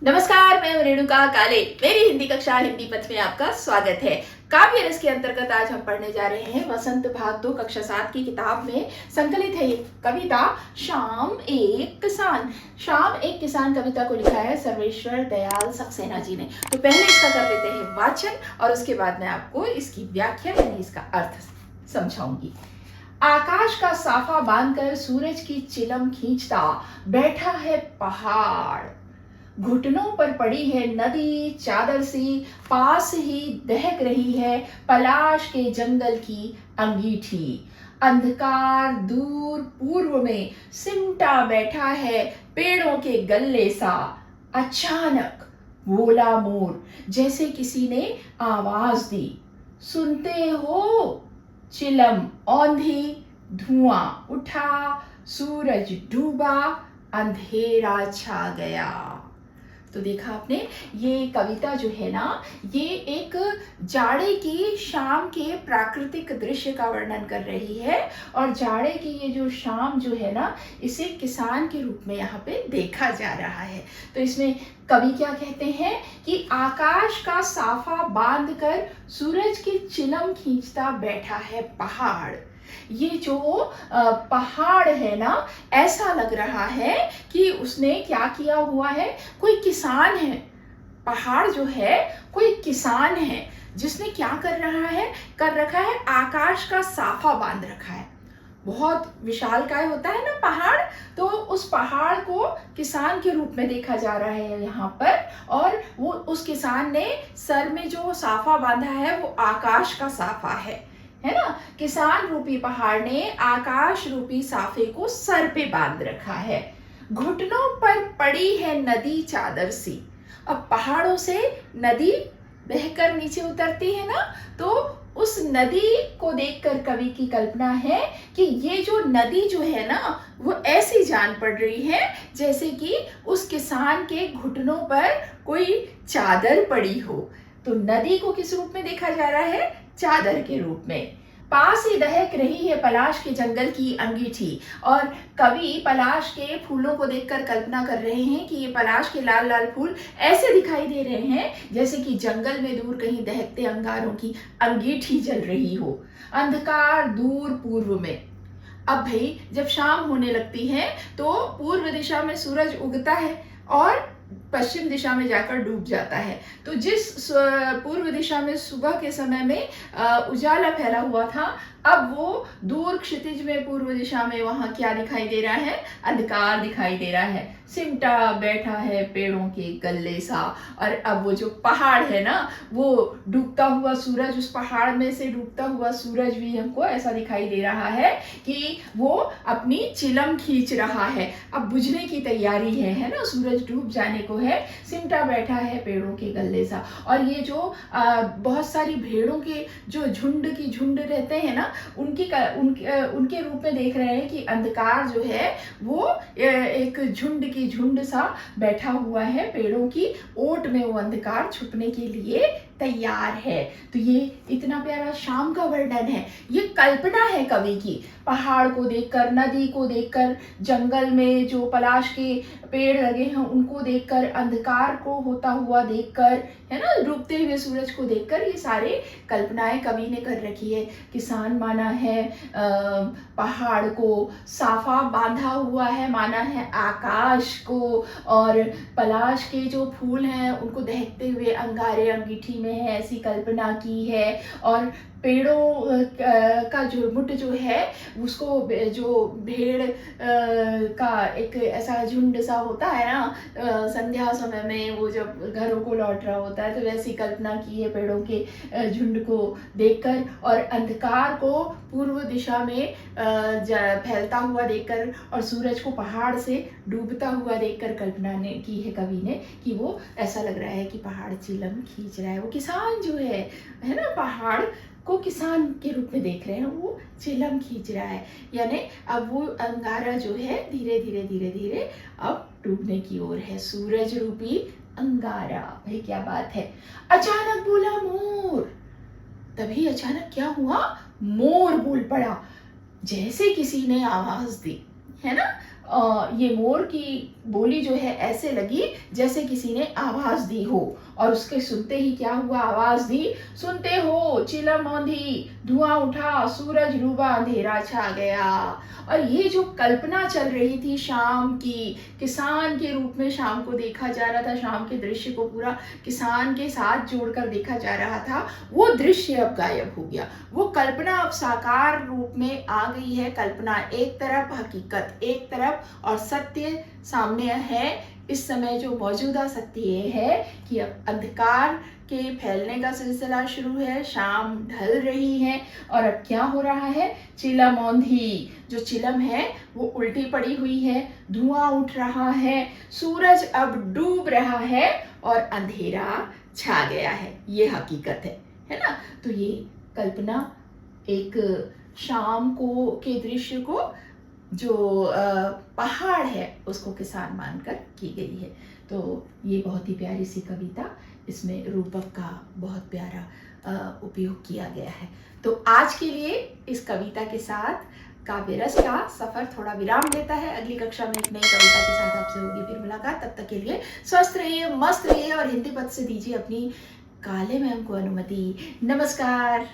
नमस्कार, मैं रेणुका काले। मेरी हिंदी कक्षा हिंदी पथ में आपका स्वागत है। काव्य रस के अंतर्गत आज हम पढ़ने जा रहे हैं वसंत भाग 2 कक्षा 7 की किताब में संकलित है ये कविता शाम एक किसान। शाम एक किसान कविता को लिखा है सर्वेश्वर दयाल सक्सेना जी ने। तो पहले इसका कर लेते हैं वाचन और उसके बाद मैं आपको इसकी व्याख्या यानी इसका अर्थ समझाऊंगी। आकाश का साफा बांधकर सूरज की चिलम खींचता बैठा है पहाड़, घुटनों पर पड़ी है नदी चादर सी, पास ही दहक रही है पलाश के जंगल की अंगीठी। अंधकार दूर पूर्व में सिमटा बैठा है पेड़ों के गल्ले सा। अचानक बोला मोर, जैसे किसी ने आवाज दी, सुनते हो? चिलम औंधी, धुआं उठा, सूरज डूबा, अंधेरा छा गया। तो देखा आपने, ये कविता जो है ना, ये एक जाड़े की शाम के प्राकृतिक दृश्य का वर्णन कर रही है। और जाड़े की ये जो शाम जो है ना, इसे किसान के रूप में यहाँ पे देखा जा रहा है। तो इसमें कवि क्या कहते हैं कि आकाश का साफा बांधकर सूरज की चिलम खींचता बैठा है पहाड़। ये जो पहाड़ है ना, ऐसा लग रहा है कि उसने क्या किया हुआ है, कोई किसान है। पहाड़ जो है कोई किसान है जिसने क्या कर रखा है, आकाश का साफा बांध रखा है। बहुत विशालकाय होता है ना पहाड़, तो उस पहाड़ को किसान के रूप में देखा जा रहा है यहाँ पर। और वो उस किसान ने सर में जो साफा बांधा है वो आकाश का साफा है ना। किसान रूपी पहाड़ ने आकाश रूपी साफे को सर पे बांध रखा है। घुटनों पर पड़ी है नदी चादर सी। अब पहाड़ों से नदी बहकर नीचे उतरती है ना, तो उस नदी को देखकर कवि की कल्पना है कि ये जो नदी जो है ना, वो ऐसी जान पड़ रही है जैसे कि उस किसान के घुटनों पर कोई चादर पड़ी हो। तो नदी को किस रूप में देखा जा रहा है? चादर के रूप में। पास ही दहक रही है पलाश के जंगल की अंगीठी। और कवि पलाश के फूलों को देखकर कल्पना कर रहे हैं कि ये पलाश के लाल लाल फूल ऐसे दिखाई दे रहे हैं जैसे कि जंगल में दूर कहीं दहकते अंगारों की अंगीठी जल रही हो। अंधकार दूर पूर्व में। अब भाई, जब शाम होने लगती है तो पूर्व दिशा में सूरज उगता है और पश्चिम दिशा में जाकर डूब जाता है। तो जिस पूर्व दिशा में सुबह के समय में उजाला फैला हुआ था, अब वो दूर क्षितिज में पूर्व दिशा में वहां क्या दिखाई दे रहा है? अंधकार दिखाई दे रहा है। सिमटा बैठा है पेड़ों के गल्ले सा। और अब वो जो पहाड़ है ना, वो डूबता हुआ सूरज, उस पहाड़ में से डूबता हुआ सूरज भी हमको ऐसा दिखाई दे रहा है कि वो अपनी चिलम खींच रहा है। अब बुझने की तैयारी है ना, सूरज डूब जाने को है। सिमटा बैठा है पेड़ों के गल्ले सा। और ये जो बहुत सारी भेड़ों के जो झुंड रहते हैं ना, उनके रूप में देख रहे हैं कि अंधकार जो है वो एक झुंड सा बैठा हुआ है। पेड़ों की ओट में वो अंधकार छुपने के लिए तैयार है। तो ये इतना प्यारा शाम का वर्णन है। ये कल्पना है कवि की। पहाड़ को देखकर, नदी को देखकर, जंगल में जो पलाश के पेड़ लगे हैं उनको देखकर, अंधकार को होता हुआ देखकर, है ना, डूबते हुए सूरज को देखकर, ये सारे कल्पनाएं कवि ने कर रखी है। किसान माना है पहाड़ को, साफा बांधा हुआ है माना है आकाश को, और पलाश के जो फूल हैं उनको दहकते हुए अंगारे अंगीठी में है, ऐसी कल्पना की है। और पेड़ों का झुरमुट जो है उसको, जो भेड़ का एक ऐसा झुंड सा होता है ना, संध्या समय में वो जब घरों को लौट रहा होता है, तो वैसी कल्पना की है पेड़ों के झुंड को देखकर। और अंधकार को पूर्व दिशा में फैलता हुआ देखकर और सूरज को पहाड़ से डूबता हुआ देखकर कल्पना ने की है कवि ने कि वो ऐसा लग रहा है कि पहाड़ चिलम खींच रहा है। वो किसान जो है ना, पहाड़ को किसान के रूप में देख रहे हैं, वो चिलम खींच रहा है। यानी अब वो अंगारा जो है धीरे धीरे धीरे धीरे अब डूबने की ओर है। सूरज रूपी अंगारा, भाई क्या बात है। अचानक बोला मोर। तभी अचानक क्या हुआ? मोर बोल पड़ा, जैसे किसी ने आवाज दी, है ना। ये मोर की बोली जो है ऐसे लगी जैसे किसी ने आवाज दी हो, और उसके सुनते ही क्या हुआ, आवाज दी, सुनते हो चिलम औंधी, धुआं उठा, सूरज डूबा, अंधेरा छा गया। और ये जो कल्पना चल रही थी शाम की, किसान के रूप में शाम को देखा जा रहा था, शाम के दृश्य को पूरा किसान के साथ जोड़कर देखा जा रहा था, वो दृश्य अब गायब हो गया। वो कल्पना अब साकार रूप में आ गई है। कल्पना एक तरफ, हकीकत एक तरफ, और सत्य सामने है। इस समय जो मौजूदा सत्य ये है कि अब अंधकार के फैलने का सिलसिला शुरू है, शाम ढल रही है, और अब क्या हो रहा है, चिलम औंधी, जो चिलम है वो उल्टी पड़ी हुई है, धुआं उठ रहा है, सूरज अब डूब रहा है, और अंधेरा छा गया है। ये हकीकत है ना। तो ये कल्पना एक शाम को के दृश्य को, जो पहाड़ है उसको किसान मानकर की गई है। तो ये बहुत ही प्यारी सी कविता, इसमें रूपक का बहुत प्यारा उपयोग किया गया है। तो आज के लिए इस कविता के साथ काव्य रस का सफर थोड़ा विराम लेता है। अगली कक्षा में एक नई कविता के साथ आपसे होगी फिर मुलाकात। तब तक के लिए स्वस्थ रहिए, मस्त रहिए, और हिंदी पद से दीजिए अपनी काले मैम को अनुमति। नमस्कार।